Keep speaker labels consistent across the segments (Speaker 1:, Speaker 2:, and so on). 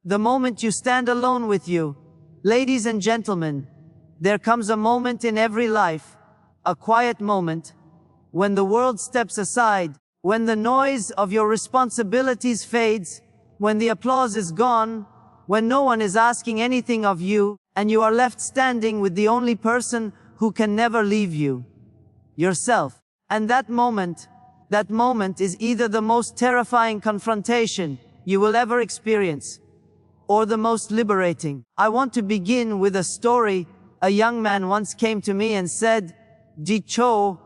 Speaker 1: The moment you stand alone with you. Ladies and gentlemen, there comes a moment in every life, a quiet moment, when the world steps aside, when the noise of your responsibilities fades, when the applause is gone, when no one is asking anything of you, and you are left standing with the only person who can never leave you. Yourself. And that moment is either the most terrifying confrontation you will ever experience, or the most liberating. I want to begin with a story. A young man once came to me and said, "Yongi Cho,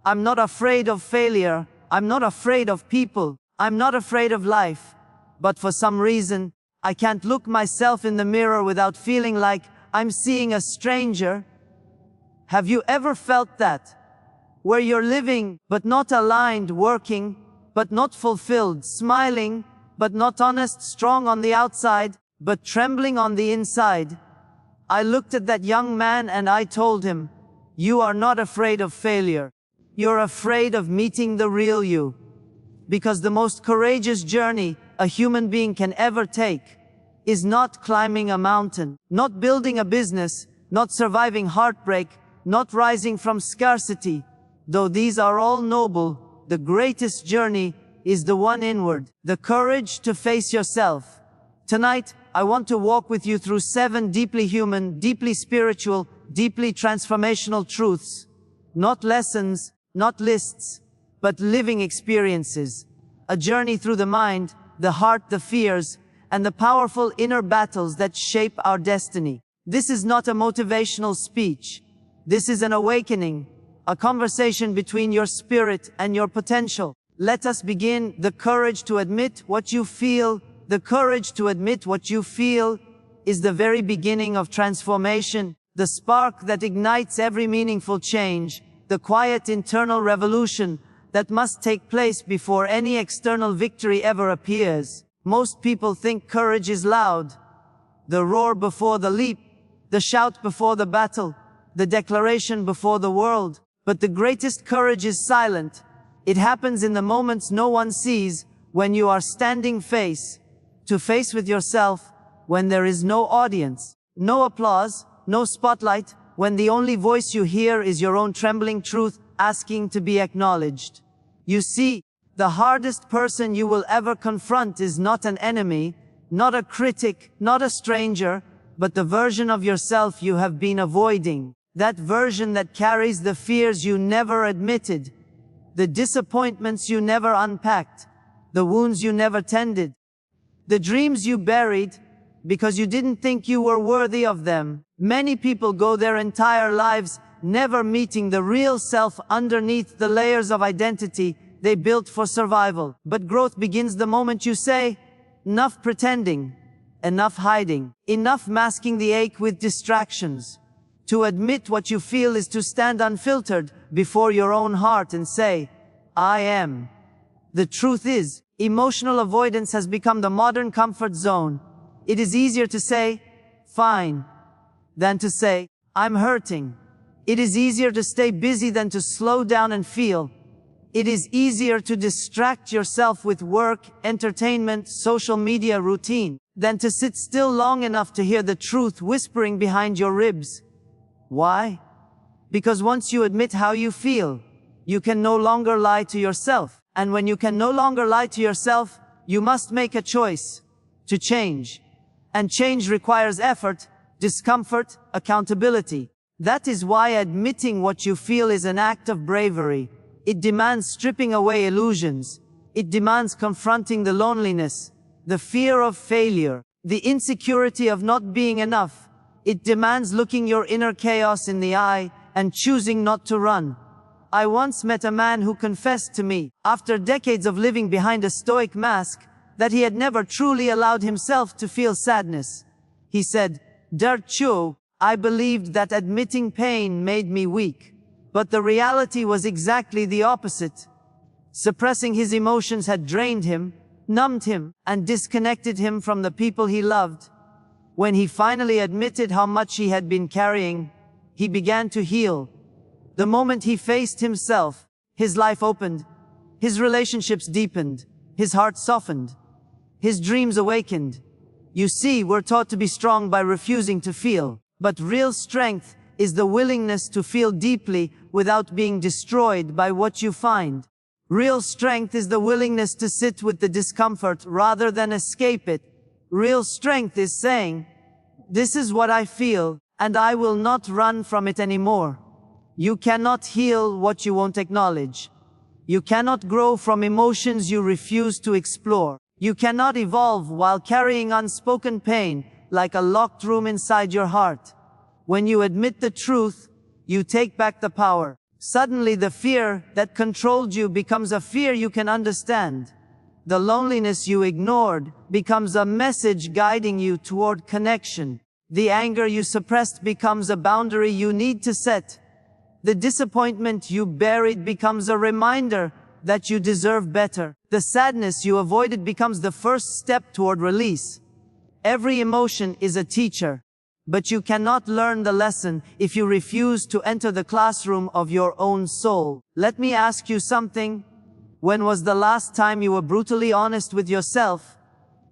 Speaker 1: I'm not afraid of failure. I'm not afraid of people. I'm not afraid of life. But for some reason, I can't look myself in the mirror without feeling like I'm seeing a stranger." Have you ever felt that? Where you're living, but not aligned, working, but not fulfilled, smiling, but not honest, strong on the outside, but trembling on the inside. I looked at that young man and I told him, "You are not afraid of failure. You're afraid of meeting the real you." Because the most courageous journey a human being can ever take is not climbing a mountain, not building a business, not surviving heartbreak, not rising from scarcity. Though these are all noble, the greatest journey is the one inward, the courage to face yourself. Tonight, I want to walk with you through 7 deeply human, deeply spiritual, deeply transformational truths. Not lessons, not lists, but living experiences. A journey through the mind, the heart, the fears, and the powerful inner battles that shape our destiny. This is not a motivational speech. This is an awakening, a conversation between your spirit and your potential. Let us begin. The courage to admit what you feel. The courage to admit what you feel is the very beginning of transformation, the spark that ignites every meaningful change, the quiet internal revolution that must take place before any external victory ever appears. Most people think courage is loud. The roar before the leap, the shout before the battle, the declaration before the world. But the greatest courage is silent. It happens in the moments no one sees, when you are standing face to face with yourself, when there is no audience, no applause, no spotlight, when the only voice you hear is your own trembling truth asking to be acknowledged. You see, the hardest person you will ever confront is not an enemy, not a critic, not a stranger, but the version of yourself you have been avoiding. That version that carries the fears you never admitted, the disappointments you never unpacked, the wounds you never tended, the dreams you buried because you didn't think you were worthy of them. Many people go their entire lives never meeting the real self underneath the layers of identity they built for survival. But growth begins the moment you say, "Enough pretending, enough hiding, enough masking the ache with distractions." To admit what you feel is to stand unfiltered before your own heart and say, "I am." The truth is, emotional avoidance has become the modern comfort zone. It is easier to say, "Fine," than to say, "I'm hurting." It is easier to stay busy than to slow down and feel. It is easier to distract yourself with work, entertainment, social media routine, than to sit still long enough to hear the truth whispering behind your ribs. Why? Because once you admit how you feel, you can no longer lie to yourself. And when you can no longer lie to yourself, you must make a choice to change. And change requires effort, discomfort, accountability. That is why admitting what you feel is an act of bravery. It demands stripping away illusions. It demands confronting the loneliness, the fear of failure, the insecurity of not being enough. It demands looking your inner chaos in the eye and choosing not to run. I once met a man who confessed to me, after decades of living behind a stoic mask, that he had never truly allowed himself to feel sadness. He said, "Yongi Cho, I believed that admitting pain made me weak. But the reality was exactly the opposite. Suppressing his emotions had drained him, numbed him, and disconnected him from the people he loved. When he finally admitted how much he had been carrying, he began to heal. The moment he faced himself, his life opened, his relationships deepened, his heart softened, his dreams awakened. You see, we're taught to be strong by refusing to feel. But real strength is the willingness to feel deeply without being destroyed by what you find. Real strength is the willingness to sit with the discomfort rather than escape it. Real strength is saying, this is what I feel, and I will not run from it anymore. You cannot heal what you won't acknowledge. You cannot grow from emotions you refuse to explore. You cannot evolve while carrying unspoken pain like a locked room inside your heart. When you admit the truth, you take back the power. Suddenly the fear that controlled you becomes a fear you can understand. The loneliness you ignored becomes a message guiding you toward connection. The anger you suppressed becomes a boundary you need to set. The disappointment you buried becomes a reminder that you deserve better. The sadness you avoided becomes the first step toward release. Every emotion is a teacher, but you cannot learn the lesson if you refuse to enter the classroom of your own soul. Let me ask you something. When was the last time you were brutally honest with yourself?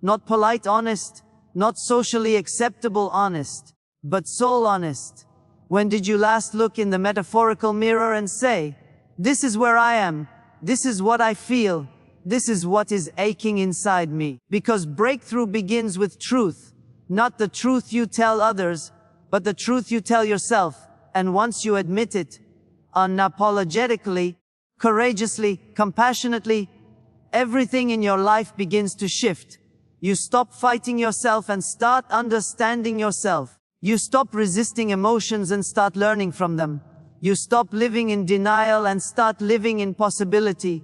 Speaker 1: Not polite honest, not socially acceptable honest, but soul honest. When did you last look in the metaphorical mirror and say, this is where I am, this is what I feel, this is what is aching inside me? Because breakthrough begins with truth, not the truth you tell others, but the truth you tell yourself. And once you admit it, unapologetically, courageously, compassionately, everything in your life begins to shift. You stop fighting yourself and start understanding yourself. You stop resisting emotions and start learning from them. You stop living in denial and start living in possibility.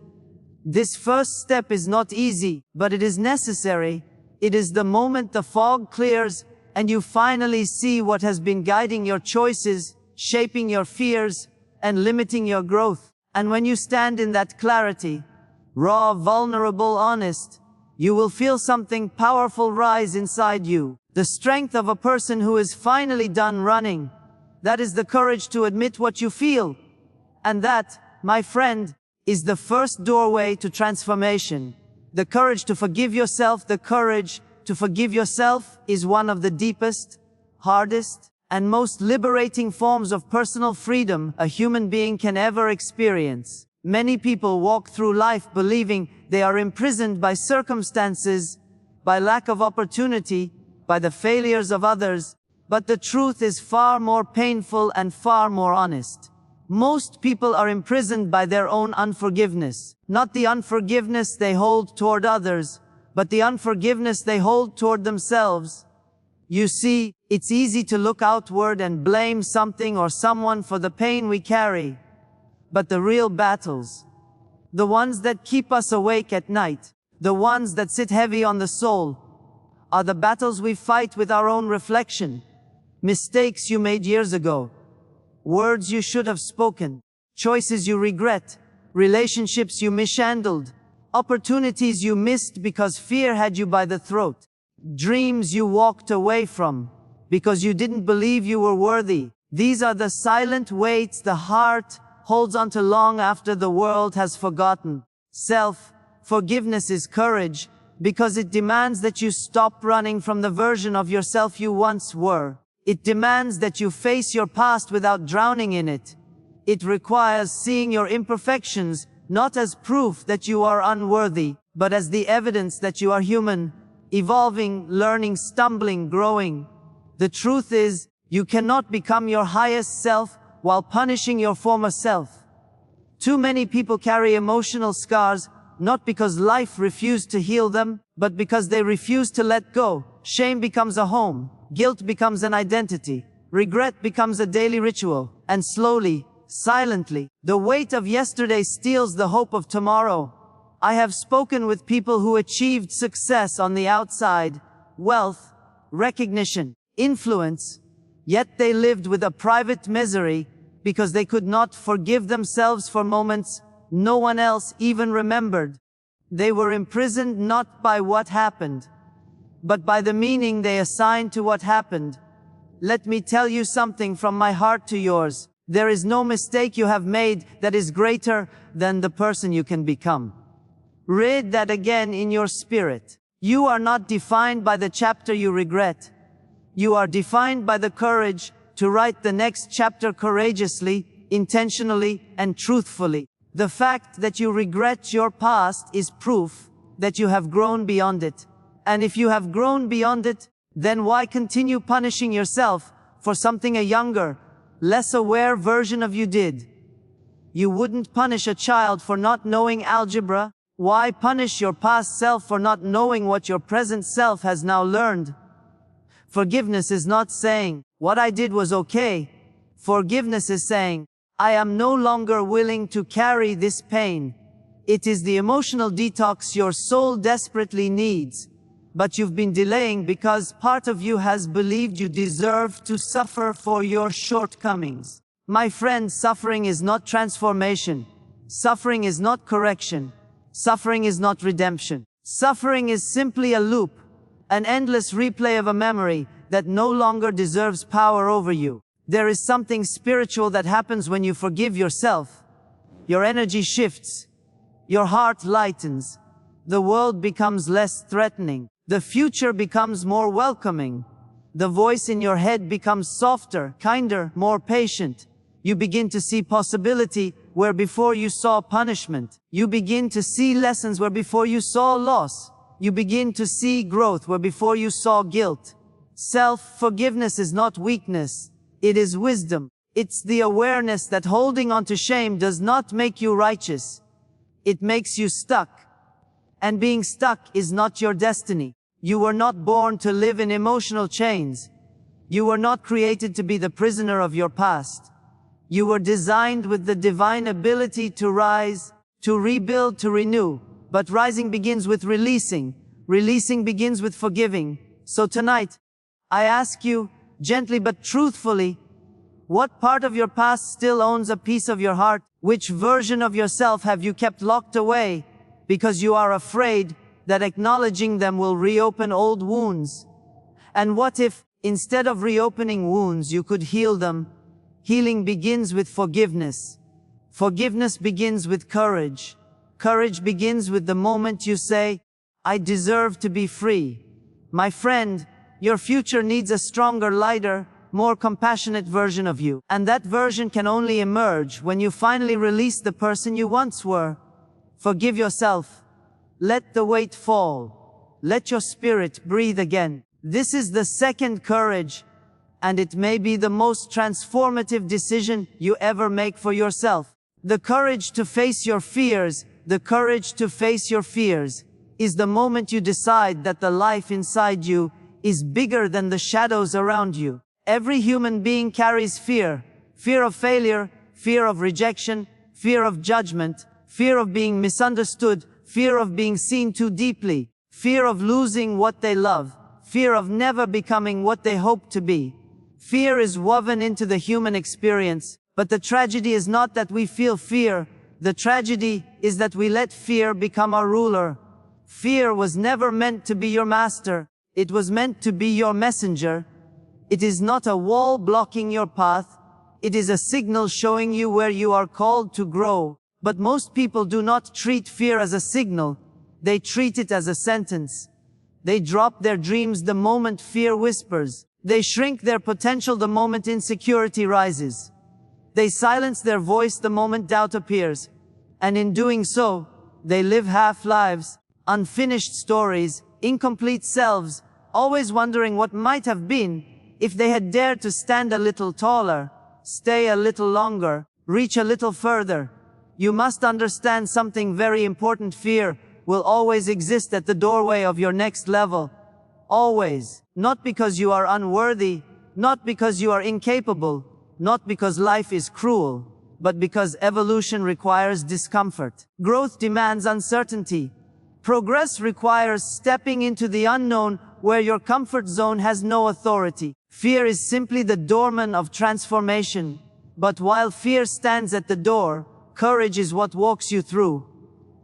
Speaker 1: This first step is not easy, but it is necessary. It is the moment the fog clears and you finally see what has been guiding your choices, shaping your fears, and limiting your growth. And when you stand in that clarity, raw, vulnerable, honest, you will feel something powerful rise inside you. The strength of a person who is finally done running. That is the courage to admit what you feel. And that, my friend, is the first doorway to transformation. The courage to forgive yourself, the courage to forgive yourself is one of the deepest, hardest, and most liberating forms of personal freedom a human being can ever experience. Many people walk through life believing they are imprisoned by circumstances, by lack of opportunity, by the failures of others, but the truth is far more painful and far more honest. Most people are imprisoned by their own unforgiveness, not the unforgiveness they hold toward others, but the unforgiveness they hold toward themselves. You see, it's easy to look outward and blame something or someone for the pain we carry. But the real battles, the ones that keep us awake at night, the ones that sit heavy on the soul, are the battles we fight with our own reflection. Mistakes you made years ago, words you should have spoken, choices you regret, relationships you mishandled, opportunities you missed because fear had you by the throat, dreams you walked away from because you didn't believe you were worthy. These are the silent weights the heart holds onto long after the world has forgotten. Self-forgiveness is courage because it demands that you stop running from the version of yourself you once were. It demands that you face your past without drowning in it. It requires seeing your imperfections not as proof that you are unworthy, but as the evidence that you are human, evolving, learning, stumbling, growing. The truth is, you cannot become your highest self while punishing your former self. Too many people carry emotional scars, not because life refused to heal them, but because they refuse to let go. Shame becomes a home, guilt becomes an identity, regret becomes a daily ritual, and slowly, silently, the weight of yesterday steals the hope of tomorrow. I have spoken with people who achieved success on the outside, wealth, recognition, influence, yet they lived with a private misery because they could not forgive themselves for moments no one else even remembered. They were imprisoned not by what happened, but by the meaning they assigned to what happened. Let me tell you something from my heart to yours. There is no mistake you have made that is greater than the person you can become. Read that again in your spirit. You are not defined by the chapter you regret. You are defined by the courage to write the next chapter courageously, intentionally, and truthfully. The fact that you regret your past is proof that you have grown beyond it. And if you have grown beyond it, then why continue punishing yourself for something a younger, less aware version of you did? You wouldn't punish a child for not knowing algebra. Why punish your past self for not knowing what your present self has now learned? Forgiveness is not saying, what I did was okay. Forgiveness is saying, I am no longer willing to carry this pain. It is the emotional detox your soul desperately needs, but you've been delaying because part of you has believed you deserve to suffer for your shortcomings. My friend, suffering is not transformation. Suffering is not correction. Suffering is not redemption. Suffering is simply a loop, an endless replay of a memory that no longer deserves power over you. There is something spiritual that happens when you forgive yourself. Your energy shifts. Your heart lightens. The world becomes less threatening. The future becomes more welcoming. The voice in your head becomes softer, kinder, more patient. You begin to see possibility where before you saw punishment. You begin to see lessons where before you saw loss. You begin to see growth where before you saw guilt. Self-forgiveness is not weakness. It is wisdom. It's the awareness that holding on to shame does not make you righteous. It makes you stuck. And being stuck is not your destiny. You were not born to live in emotional chains. You were not created to be the prisoner of your past. You were designed with the divine ability to rise, to rebuild, to renew. But rising begins with releasing. Releasing begins with forgiving. So tonight, I ask you, gently but truthfully, what part of your past still owns a piece of your heart? Which version of yourself have you kept locked away because you are afraid that acknowledging them will reopen old wounds? And what if, instead of reopening wounds, you could heal them? Healing begins with forgiveness. Forgiveness begins with courage. Courage begins with the moment you say, I deserve to be free. My friend, your future needs a stronger, lighter, more compassionate version of you. And that version can only emerge when you finally release the person you once were. Forgive yourself. Let the weight fall. Let your spirit breathe again. This is the second courage, and it may be the most transformative decision you ever make for yourself. The courage to face your fears, the courage to face your fears, is the moment you decide that the life inside you is bigger than the shadows around you. Every human being carries fear. Fear of failure, fear of rejection, fear of judgment, fear of being misunderstood, fear of being seen too deeply, fear of losing what they love, fear of never becoming what they hope to be. Fear is woven into the human experience, but the tragedy is not that we feel fear. The tragedy is that we let fear become our ruler. Fear was never meant to be your master. It was meant to be your messenger. It is not a wall blocking your path. It is a signal showing you where you are called to grow. But most people do not treat fear as a signal. They treat it as a sentence. They drop their dreams the moment fear whispers. They shrink their potential the moment insecurity rises. They silence their voice the moment doubt appears. And in doing so, they live half-lives, unfinished stories, incomplete selves, always wondering what might have been if they had dared to stand a little taller, stay a little longer, reach a little further. You must understand something very important. Fear will always exist at the doorway of your next level. Always. Not because you are unworthy, not because you are incapable, not because life is cruel, but because evolution requires discomfort. Growth demands uncertainty. Progress requires stepping into the unknown where your comfort zone has no authority. Fear is simply the doorman of transformation. But while fear stands at the door, courage is what walks you through.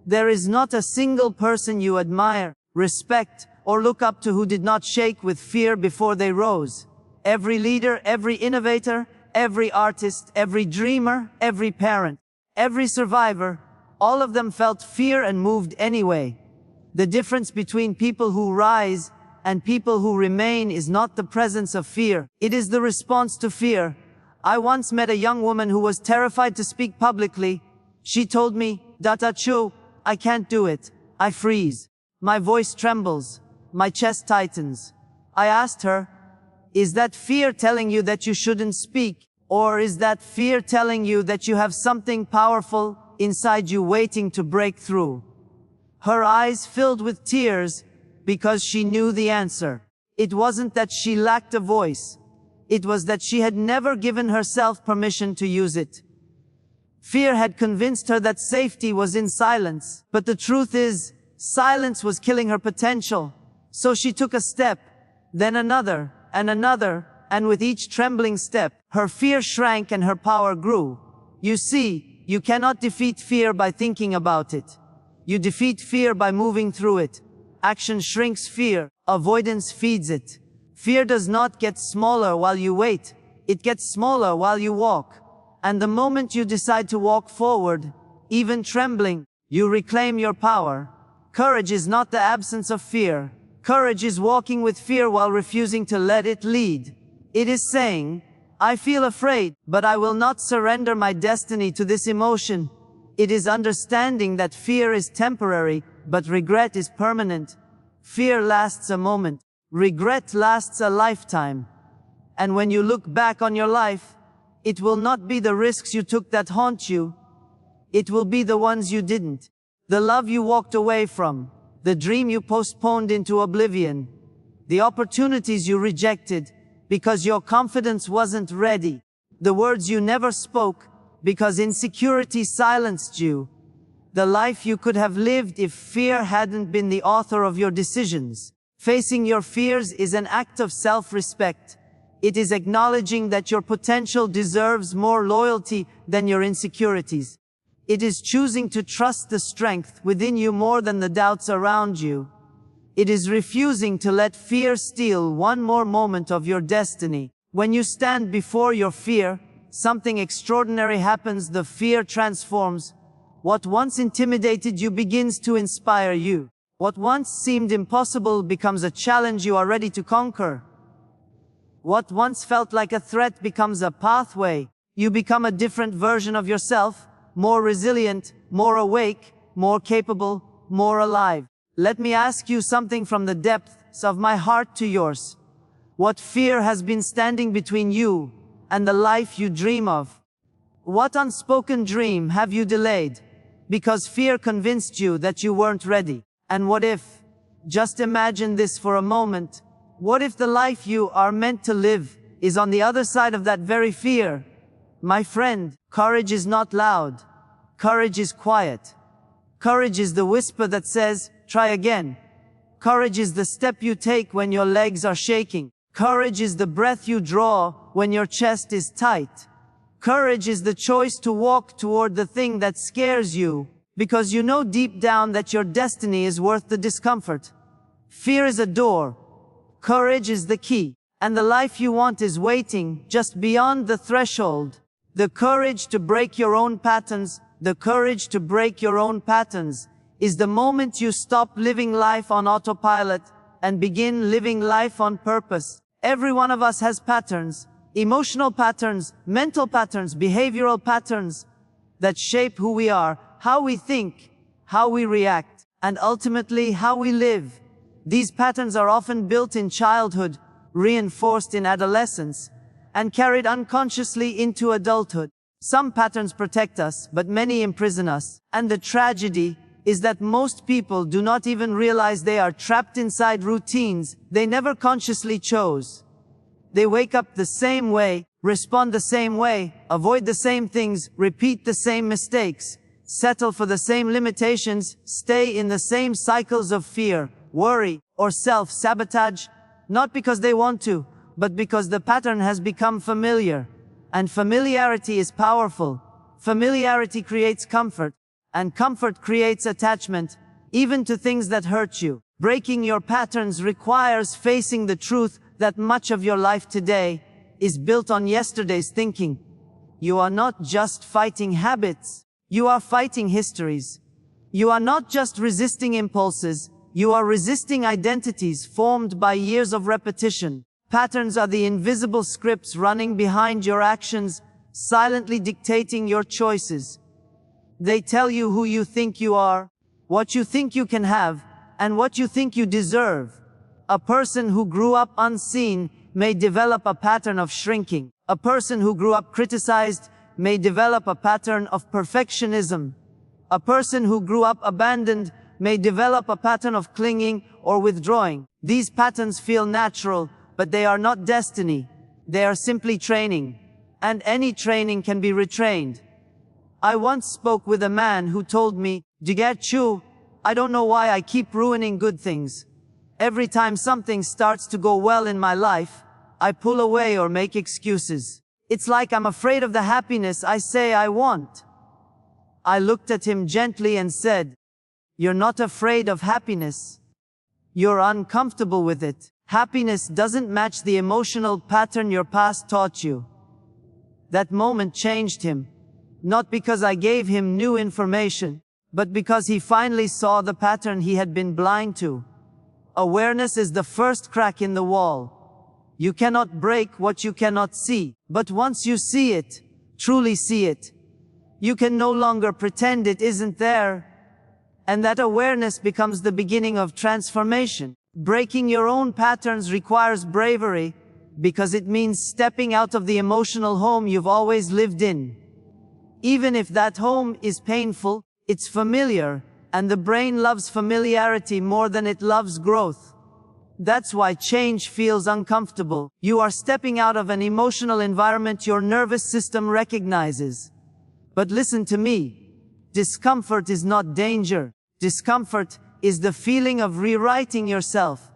Speaker 1: There is not a single person you admire, respect, or look up to who did not shake with fear before they rose. Every leader, every innovator, every artist, every dreamer, every parent, every survivor, all of them felt fear and moved anyway. The difference between people who rise and people who remain is not the presence of fear. It is the response to fear. I once met a young woman who was terrified to speak publicly. She told me, Cho, I can't do it. I freeze. My voice trembles. My chest tightens. I asked her, is that fear telling you that you shouldn't speak? Or is that fear telling you that you have something powerful inside you waiting to break through? Her eyes filled with tears because she knew the answer. It wasn't that she lacked a voice. It was that she had never given herself permission to use it. Fear had convinced her that safety was in silence. But the truth is, silence was killing her potential. So she took a step, then another, and with each trembling step, her fear shrank and her power grew. You see, you cannot defeat fear by thinking about it. You defeat fear by moving through it. Action shrinks fear. Avoidance feeds it. Fear does not get smaller while you wait. It gets smaller while you walk. And the moment you decide to walk forward, even trembling, you reclaim your power. Courage is not the absence of fear. Courage is walking with fear while refusing to let it lead. It is saying, I feel afraid, but I will not surrender my destiny to this emotion. It is understanding that fear is temporary, but regret is permanent. Fear lasts a moment. Regret lasts a lifetime. And when you look back on your life, it will not be the risks you took that haunt you. It will be the ones you didn't. The love you walked away from. The dream you postponed into oblivion. The opportunities you rejected because your confidence wasn't ready. The words you never spoke because insecurity silenced you. The life you could have lived if fear hadn't been the author of your decisions. Facing your fears is an act of self-respect. It is acknowledging that your potential deserves more loyalty than your insecurities. It is choosing to trust the strength within you more than the doubts around you. It is refusing to let fear steal one more moment of your destiny. When you stand before your fear, something extraordinary happens. The fear transforms. What once intimidated you begins to inspire you. What once seemed impossible becomes a challenge you are ready to conquer. What once felt like a threat becomes a pathway. You become a different version of yourself, more resilient, more awake, more capable, more alive. Let me ask you something from the depths of my heart to yours. What fear has been standing between you and the life you dream of? What unspoken dream have you delayed because fear convinced you that you weren't ready? And what if, just imagine this for a moment, what if the life you are meant to live is on the other side of that very fear? My friend, courage is not loud. Courage is quiet. Courage is the whisper that says, try again. Courage is the step you take when your legs are shaking. Courage is the breath you draw when your chest is tight. Courage is the choice to walk toward the thing that scares you, because you know deep down that your destiny is worth the discomfort. Fear is a door. Courage is the key. And the life you want is waiting just beyond the threshold. The courage to break your own patterns, the courage to break your own patterns, is the moment you stop living life on autopilot and begin living life on purpose. Every one of us has patterns, emotional patterns, mental patterns, behavioral patterns that shape who we are, how we think, how we react, and ultimately how we live. These patterns are often built in childhood, reinforced in adolescence, and carried unconsciously into adulthood. Some patterns protect us, but many imprison us. And the tragedy is that most people do not even realize they are trapped inside routines they never consciously chose. They wake up the same way, respond the same way, avoid the same things, repeat the same mistakes, settle for the same limitations, stay in the same cycles of fear, worry, or self-sabotage, not because they want to, but because the pattern has become familiar. And familiarity is powerful. Familiarity creates comfort, and comfort creates attachment, even to things that hurt you. Breaking your patterns requires facing the truth that much of your life today is built on yesterday's thinking. You are not just fighting habits, you are fighting histories. You are not just resisting impulses, You are resisting identities formed by years of repetition. Patterns are the invisible scripts running behind your actions, silently dictating your choices. They tell you who you think you are, what you think you can have, and what you think you deserve. A person who grew up unseen may develop a pattern of shrinking. A person who grew up criticized may develop a pattern of perfectionism. A person who grew up abandoned may develop a pattern of clinging or withdrawing. These patterns feel natural, but they are not destiny. They are simply training. And any training can be retrained. I once spoke with a man who told me, Yongi Cho, I don't know why I keep ruining good things. Every time something starts to go well in my life, I pull away or make excuses. It's like I'm afraid of the happiness I say I want. I looked at him gently and said, You're not afraid of happiness. You're uncomfortable with it. Happiness doesn't match the emotional pattern your past taught you. That moment changed him. Not because I gave him new information, but because he finally saw the pattern he had been blind to. Awareness is the first crack in the wall. You cannot break what you cannot see, but once you see it, truly see it, you can no longer pretend it isn't there. And that awareness becomes the beginning of transformation. Breaking your own patterns requires bravery, because it means stepping out of the emotional home you've always lived in. Even if that home is painful, it's familiar, and the brain loves familiarity more than it loves growth. That's why change feels uncomfortable. You are stepping out of an emotional environment your nervous system recognizes. But listen to me. Discomfort is not danger. Discomfort is the feeling of rewriting yourself.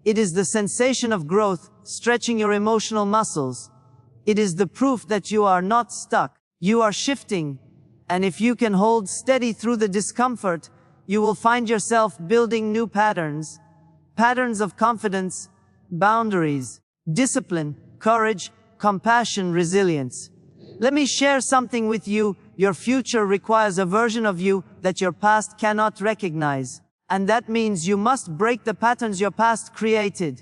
Speaker 1: It is the sensation of growth, stretching your emotional muscles. It is the proof that you are not stuck. You are shifting. And if you can hold steady through the discomfort, you will find yourself building new patterns. Patterns of confidence, boundaries, discipline, courage, compassion, resilience. Let me share something with you. Your future requires a version of you that your past cannot recognize. And that means you must break the patterns your past created.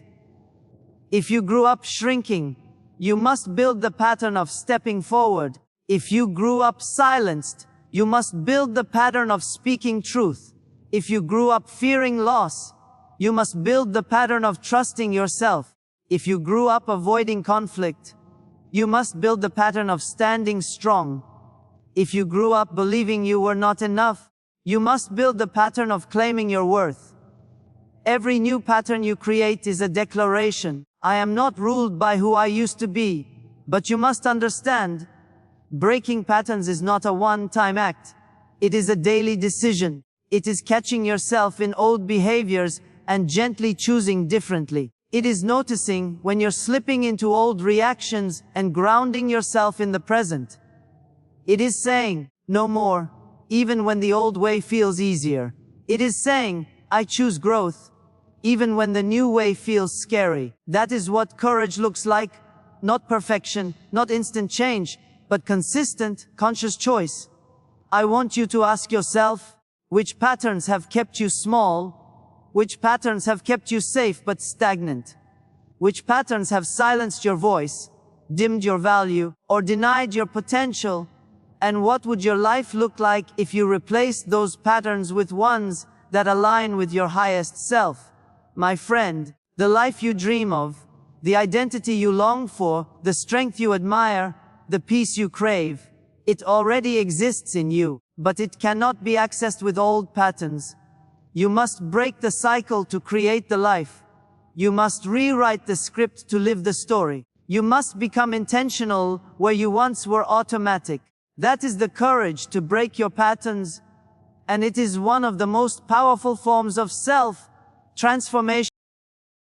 Speaker 1: If you grew up shrinking, you must build the pattern of stepping forward. If you grew up silenced, you must build the pattern of speaking truth. If you grew up fearing loss, you must build the pattern of trusting yourself. If you grew up avoiding conflict, you must build the pattern of standing strong. If you grew up believing you were not enough, you must build the pattern of claiming your worth. Every new pattern you create is a declaration. I am not ruled by who I used to be. But you must understand, breaking patterns is not a one-time act. It is a daily decision. It is catching yourself in old behaviors and gently choosing differently. It is noticing when you're slipping into old reactions and grounding yourself in the present. It is saying, no more, even when the old way feels easier. It is saying, I choose growth, even when the new way feels scary. That is what courage looks like. Not perfection, not instant change, but consistent, conscious choice. I want you to ask yourself, which patterns have kept you small? Which patterns have kept you safe but stagnant? Which patterns have silenced your voice, dimmed your value, or denied your potential? And what would your life look like if you replaced those patterns with ones that align with your highest self? My friend, the life you dream of, the identity you long for, the strength you admire, the peace you crave, it already exists in you, but it cannot be accessed with old patterns. You must break the cycle to create the life. You must rewrite the script to live the story. You must become intentional where you once were automatic. That is the courage to break your patterns, and it is one of the most powerful forms of self-transformation.